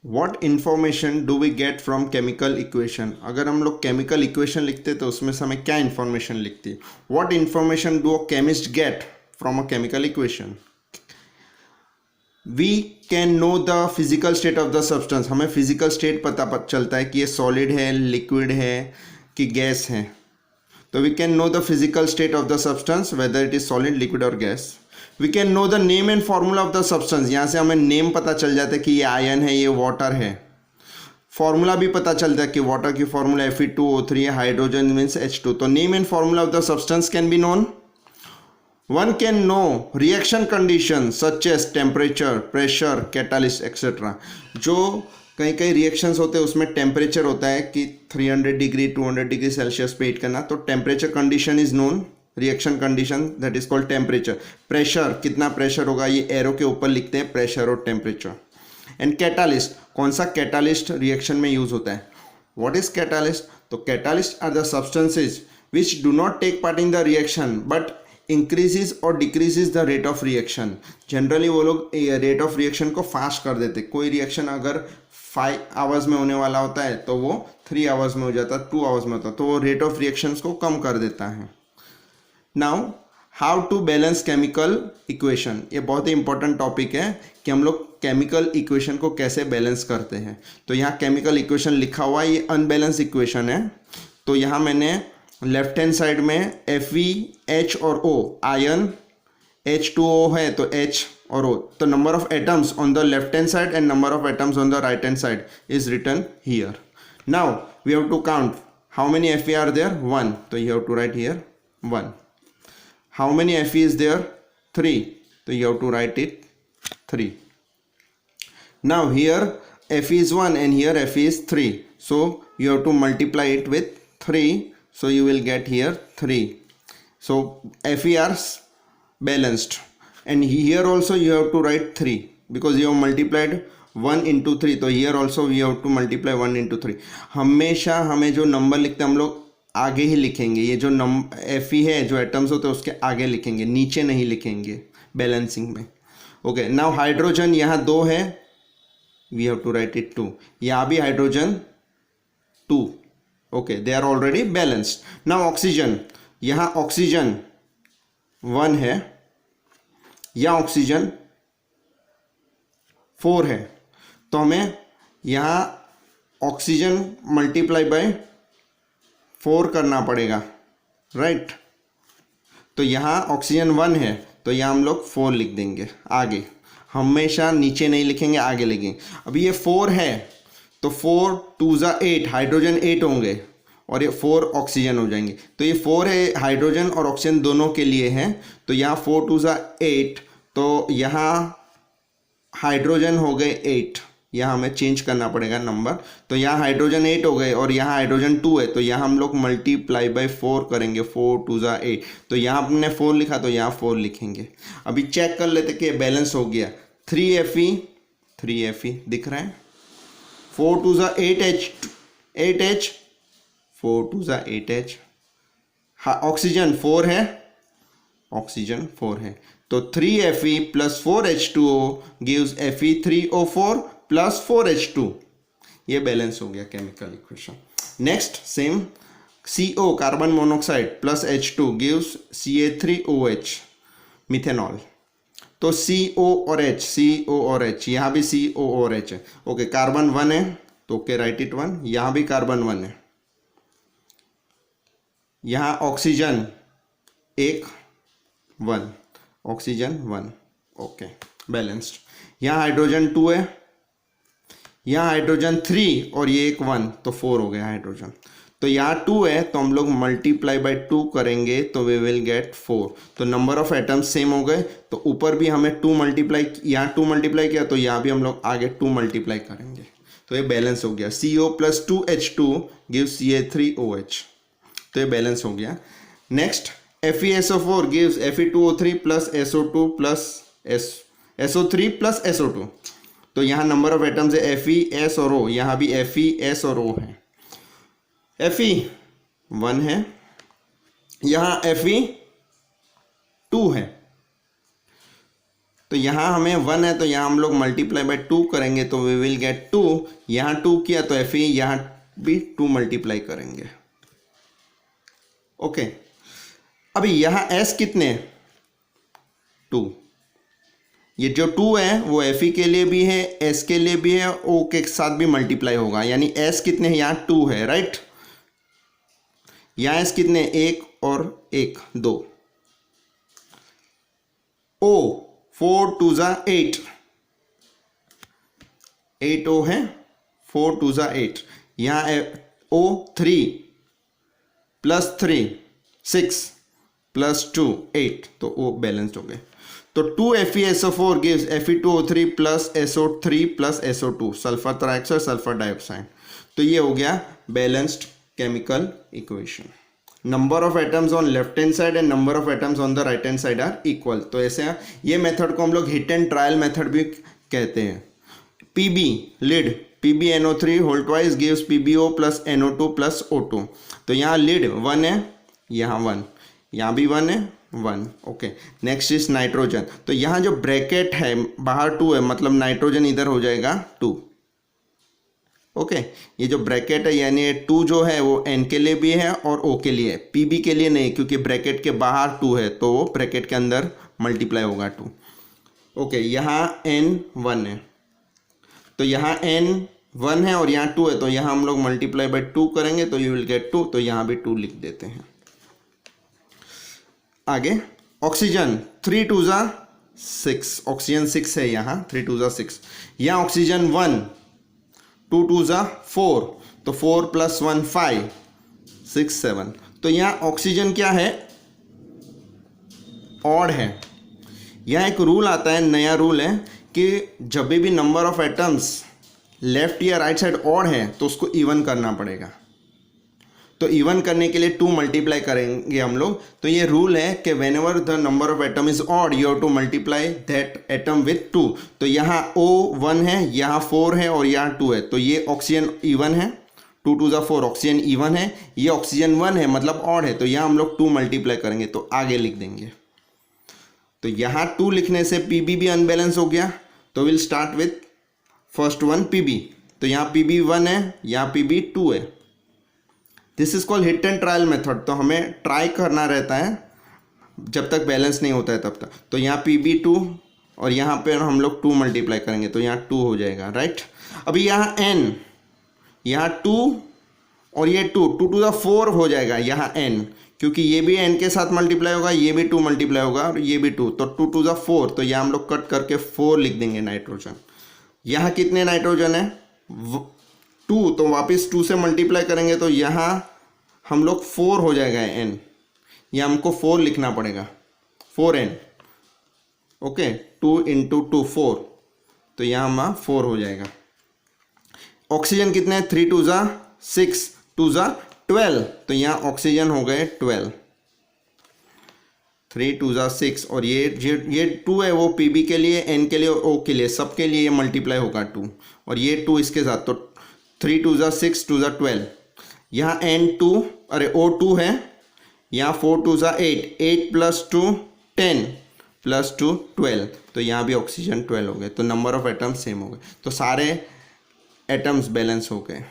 What information do we get from chemical equation. अगर हम लोग केमिकल इक्वेशन लिखते तो उसमें से हमें क्या इन्फॉर्मेशन लिखती है। What information do a chemist get from a chemical equation. We can know the physical state of the substance. हमें फिजिकल स्टेट पता चलता है कि ये सॉलिड है, लिक्विड है कि गैस है। तो we can know the physical state of the substance whether it is solid, liquid और gas. We can know the name and formula of the substance. यहाँ से हमें नेम पता चल जाता है कि ये आयन है, ये वाटर है। फॉर्मूला भी पता चलता है कि वाटर की फॉर्मूला Fe2O3 है, हाइड्रोजन मीन्स H2। तो name and formula of the substance can be known. One can know reaction condition such as temperature, pressure, catalyst etcetera. जो कई कई रिएक्शंस होते हैं उसमें टेम्परेचर होता है कि 300 डिग्री 200 डिग्री सेल्सियस पे हीट करना, तो temperature condition is known. Reaction condition that is called temperature. Pressure, कितना प्रेशर होगा ये एरो के ऊपर लिखते हैं, प्रेशर और टेम्परेचर। एंड कैटालिस्ट, कौन सा कैटालिस्ट रिएक्शन में यूज होता है। What is catalyst. तो catalyst are the substances which do not take part in the reaction but increases और decreases the rate of reaction. Generally वो लोग रेट ऑफ रिएक्शन को फास्ट कर देते। कोई रिएक्शन अगर 5 आवर्स में होने वाला होता है तो वो 3 आवर्स में हो जाता है, 2 आवर्स में होता है, तो वो रेट ऑफ रिएक्शंस को कम कर देता है। Now how to balance chemical equation. ये बहुत ही इंपॉर्टेंट टॉपिक है कि हम लोग केमिकल इक्वेशन को कैसे बैलेंस करते हैं। तो यहाँ केमिकल इक्वेशन लिखा हुआ है, ये अनबैलेंस इक्वेशन है। तो यहाँ मैंने लेफ्ट हैंड साइड में Fe, H और O, आयन H2O है तो H और O, तो number of atoms on the left hand side and number of atoms on the right hand side is written here. Now we have to count how many Fe are there, 1, तो you have to write here 1. How many Fe is there, 3, so you have to write it 3. Now here Fe is 1 and here Fe is 3, so you have to multiply it with 3, so you will get here 3. So Fe are balanced, and here also you have to write 3 because you have multiplied 1 into 3, तो here also we have to multiply 1 into 3. हमेशा हमें जो number लिखते हैं हम लोग आगे ही लिखेंगे। ये जो Fe है, जो एटम्स होते हैं उसके आगे लिखेंगे, नीचे नहीं लिखेंगे बैलेंसिंग में। ओके, नाउ हाइड्रोजन यहाँ 2 है, we have to write it 2। यहाँ भी hydrogen 2, okay, they are already balanced. Now oxygen, यहाँ ऑक्सीजन 1 है, यहाँ ऑक्सीजन 4 है, तो हमें यहाँ ऑक्सीजन मल्टीप्लाई बाय 4 करना पड़ेगा, राइट। तो यहाँ ऑक्सीजन 1 है तो यहाँ हम लोग 4 लिख देंगे आगे, हमेशा नीचे नहीं लिखेंगे, आगे लिखेंगे। अभी ये 4 है तो 4 2 ज़ा 8, हाइड्रोजन 8 होंगे और ये 4 ऑक्सीजन हो जाएंगे। तो ये 4 है हाइड्रोजन और ऑक्सीजन दोनों के लिए है, तो यहाँ 4 2 ज़ा 8, तो यहाँ हाइड्रोजन हो गए 8, यहाँ हमें चेंज करना पड़ेगा नंबर। तो यहाँ हाइड्रोजन 8 हो गए और यहाँ हाइड्रोजन 2 है, तो यहाँ हम लोग मल्टीप्लाई बाय 4 करेंगे, 4 2 ज़ा 8, तो यहाँ हमने 4 लिखा तो यहाँ 4 लिखेंगे। अभी चेक कर लेते कि बैलेंस हो गया। 3 Fe दिख रहा है, 4 2 ज़ा 8H, 4 2 ज़ा 8H। ऑक्सीजन 4 है, ऑक्सीजन 4 है, तो 3 Fe plus 4 H2O gives Fe3O4 plus 4 H2। ये बैलेंस हो गया chemical equation. Next same, CO carbon monoxide plus H2 gives Ca3OH, methanol. तो CO और H, यहाँ भी CO और H है। ओके, कार्बन 1 है तो ओके राइट इट 1, यहाँ भी कार्बन 1 है, यहाँ ऑक्सीजन 1, ऑक्सीजन 1, ओके बैलेंस्ड। यहाँ हाइड्रोजन 2 है, यहाँ हाइड्रोजन 3 और ये 1, तो 4 हो गया हाइड्रोजन। तो यहाँ 2 है तो हम लोग मल्टीप्लाई बाय 2 करेंगे तो वी विल गेट 4। तो नंबर ऑफ एटम्स सेम हो गए, तो ऊपर भी हमें 2 मल्टीप्लाई, यहाँ 2 मल्टीप्लाई किया तो यहाँ भी हम लोग आगे 2 मल्टीप्लाई करेंगे, तो ये बैलेंस हो गया। CO plus 2H2 gives Ca3OH, तो ये बैलेंस हो गया। Next FeSO4 gives Fe2O3 plus SO2 plus SO3 plus SO2, तो यहाँ नंबर ऑफ एटम्स है Fe, S और O, यहाँ भी Fe, S और O है। Fe 1 है, यहाँ Fe 2 है, तो यहाँ हमें 1 है तो यहाँ हम लोग मल्टीप्लाई बाय 2 करेंगे तो वी विल गेट 2। यहाँ 2 किया तो Fe यहाँ भी 2 मल्टीप्लाई करेंगे। ओके, अभी यहाँ S कितने 2, ये जो 2 है वो Fe के लिए भी है, S के लिए भी है, O के साथ भी मल्टीप्लाई होगा, यानी S कितने हैं, यहाँ 2 है राइट। यहाँ S कितने 1 और 1 2। O 4 2 ज़ा 8, 8 O है, 4 2 ज़ा 8। यहाँ O 3 प्लस 3 6 प्लस 2 8, तो O बैलेंस्ड हो गए। तो 2FeSO4 gives Fe2O3 plus SO3 plus SO2, sulphur trioxide sulphur dioxide. तो ये हो गया balanced chemical equation. Number of atoms on left hand side and number of atoms on the right hand side are equal. तो ऐसे ये method को हम लोग हिट एंड ट्रायल मेथड भी कहते हैं। PB lead PbNO3 whole twice gives PbO plus NO2 plus O2। तो यहाँ लीड 1 है, यहाँ 1, यहाँ भी 1 है 1। Okay, next is nitrogen. तो यहाँ जो ब्रैकेट है बाहर 2 है, मतलब नाइट्रोजन इधर हो जाएगा 2। ओके, ये जो ब्रैकेट है यानी 2 जो है वो N के लिए भी है और O के लिए, PB के लिए नहीं, क्योंकि ब्रैकेट के बाहर 2 है तो वो ब्रैकेट के अंदर मल्टीप्लाई होगा 2। ओके, यहाँ N 1 है तो यहाँ N 1 है और यहाँ 2 है, तो यहाँ हम लोग मल्टीप्लाई बाय 2 करेंगे तो यू विल गेट 2। तो यहाँ भी 2 लिख देते हैं। आगे ऑक्सीजन 3 2 ज़ा 6, ऑक्सीजन 6 है यहाँ, 3 2 ज़ा 6। यहाँ ऑक्सीजन 1 2 2 ज़ा 4, तो 4 प्लस 1 5 6 7। तो यहाँ ऑक्सीजन क्या है, ऑड है। यहाँ एक रूल आता है, नया रूल है कि जब भी नंबर ऑफ एटम्स लेफ्ट या राइट साइड ऑड है तो उसको इवन करना पड़ेगा। तो इवन करने के लिए 2 मल्टीप्लाई करेंगे हम लोग। तो ये रूल है कि when ever the number of atom is odd you have to multiply that atom with 2। तो यहाँ O 1 है, यहाँ 4 है और यहाँ 2 है, तो ये ऑक्सीजन इवन है, 2 2 ज़ा 4 ऑक्सीजन इवन है। ये ऑक्सीजन 1 है मतलब ऑड है, तो यहाँ हम लोग 2 मल्टीप्लाई करेंगे तो आगे लिख देंगे। तो यहाँ 2 लिखने से PB भी अनबैलेंस हो गया। तो will start with first one PB। तो यहाँ PB 1 है, यहाँ PB 2 है। This is called hit and trial method. तो हमें ट्राई करना रहता है जब तक बैलेंस नहीं होता है तब तक। तो यहाँ PB 2 और यहाँ पे हम लोग 2 मल्टीप्लाई करेंगे तो यहाँ 2 हो जाएगा राइट। अभी यहाँ N, यहाँ 2 और ये 2 2 2 ज़ा 4 हो जाएगा यहाँ N, क्योंकि ये भी N के साथ मल्टीप्लाई होगा, ये भी 2 मल्टीप्लाई होगा और ये भी 2, तो 2 2 ज़ा 4। तो यहाँ हम लोग कट करके 4 लिख देंगे नाइट्रोजन। यहाँ कितने नाइट्रोजन है 2, तो वापस 2 से मल्टीप्लाई करेंगे तो यहाँ हम लोग 4 हो जाएगा N। यहाँ हमको 4 लिखना पड़ेगा, 4N। ओके, 2 इंटू 2 4, तो यहाँ हमारा 4 हो जाएगा। ऑक्सीजन कितने 3 2 ज़ा 6 2 ज़ा 12, तो यहाँ ऑक्सीजन हो गए 12। 3 2 ज़ा 6 और ये 2 है वो PB के लिए, N के लिए और O के लिए, सब के लिए ये मल्टीप्लाई होगा 2 और ये 2 इसके साथ, तो 3 2 ज़ा 6 2 ज़ा 12। यहाँ N2 अरे O2 है, यहाँ 4 2 ज़ा 8 8 प्लस 2 10 प्लस 2 12, तो यहाँ भी ऑक्सीजन 12 हो गए। तो नंबर ऑफ एटम्स सेम हो गए, तो सारे एटम्स बैलेंस हो गए।